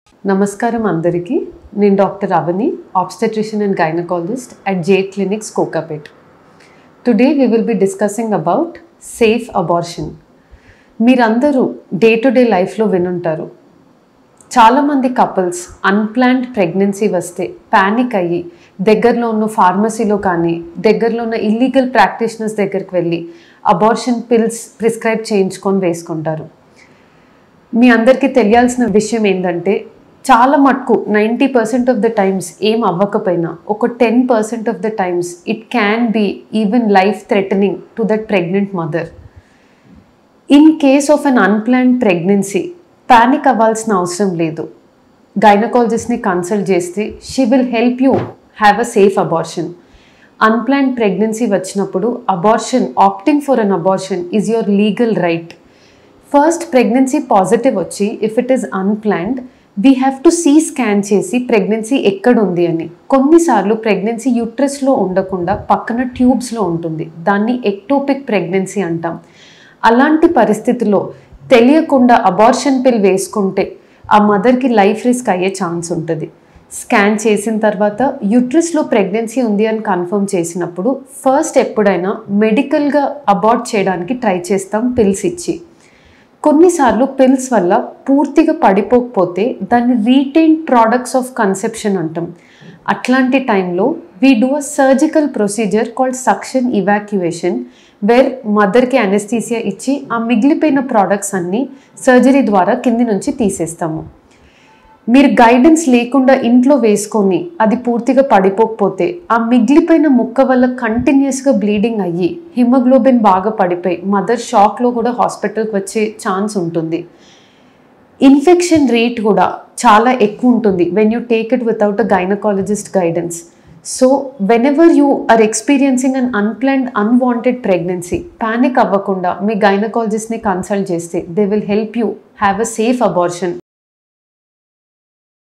నమస్కారం అందరికీ. నేను doctor Avani, obstetrician and gynecologist at Jade Clinics, Kokapet. Today we will be discussing about safe abortion. మీరందరూ day to day లైఫ్లో వినుంటారు. చాలామంది కపుల్స్ అన్ప్లాన్డ్ ప్రెగ్నెన్సీ వస్తే ప్యానిక్ అయ్యి దగ్గరలో ఉన్న ఫార్మసీలో కానీ దగ్గరలో ఉన్న ఇల్లీగల్ ప్రాక్టీషనర్స్ దగ్గరికి వెళ్ళి అబార్షన్ పిల్స్ ప్రిస్క్రైబ్ చేయించుకొని వేసుకుంటారు. మీ అందరికీ తెలియాల్సిన విషయం ఏంటంటే చాలా మటుకు 90% ఆఫ్ ద టైమ్స్ ఏం అవ్వకపోయినా ఒక 10% of the times it can be even life threatening to that pregnant mother. In case of an unplanned pregnancy panic అవ్వాల్సిన అవసరం లేదు. గైనకాలజిస్ట్ని కన్సల్ట్ చేస్తే she will help you have a safe abortion. Unplanned pregnancy వచ్చినప్పుడు abortion, opting for an abortion is your legal right. First pregnancy positive వచ్చి if it is unplanned we have to see scan చేసి pregnancy ఎక్కడ ఉంది అని. కొన్నిసార్లు pregnancy యూట్రస్లో ఉండకుండా పక్కన ట్యూబ్స్లో ఉంటుంది, దాన్ని ఎక్టోపిక్ ప్రెగ్నెన్సీ అంటాం. అలాంటి పరిస్థితిలో తెలియకుండా అబార్షన్ పిల్ వేసుకుంటే ఆ మదర్కి లైఫ్ రిస్క్ అయ్యే ఛాన్స్ ఉంటుంది. స్కాన్ చేసిన తర్వాత యూట్రస్లో ప్రెగ్నెన్సీ ఉంది అని కన్ఫర్మ్ చేసినప్పుడు ఫస్ట్ ఎప్పుడైనా మెడికల్గా అబార్ట్ చేయడానికి ట్రై చేస్తాం పిల్స్ ఇచ్చి. కొన్నిసార్లు పిల్స్ వల్ల పూర్తిగా పడిపోకపోతే దాన్ని రీటైన్డ్ ప్రోడక్ట్స్ ఆఫ్ కన్సెప్షన్ అంటాం. అట్లాంటి టైంలో we do a surgical procedure called suction evacuation, where మదర్కి అనెస్థీసియా ఇచ్చి ఆ మిగిలిపోయిన ప్రోడక్ట్స్ అన్నీ సర్జరీ ద్వారా కింది నుంచి తీసేస్తాము. మీరు గైడెన్స్ లేకుండా ఇంట్లో వేసుకొని అది పూర్తిగా పడిపోకపోతే ఆ మిగిలిపోయిన ముక్క వల్ల కంటిన్యూస్గా బ్లీడింగ్ అయ్యి హిమోగ్లోబిన్ బాగా పడిపోయి మదర్ షాక్లో కూడా హాస్పిటల్కి వచ్చే ఛాన్స్ ఉంటుంది. ఇన్ఫెక్షన్ రేట్ కూడా చాలా ఎక్కువ ఉంటుంది when you take it without a gynaecologist guidance. So whenever you are experiencing an unplanned unwanted pregnancy panic అవ్వకుండా మీ గైనకాలజిస్ట్ని కన్సల్ట్ చేస్తే they will help you have a safe abortion.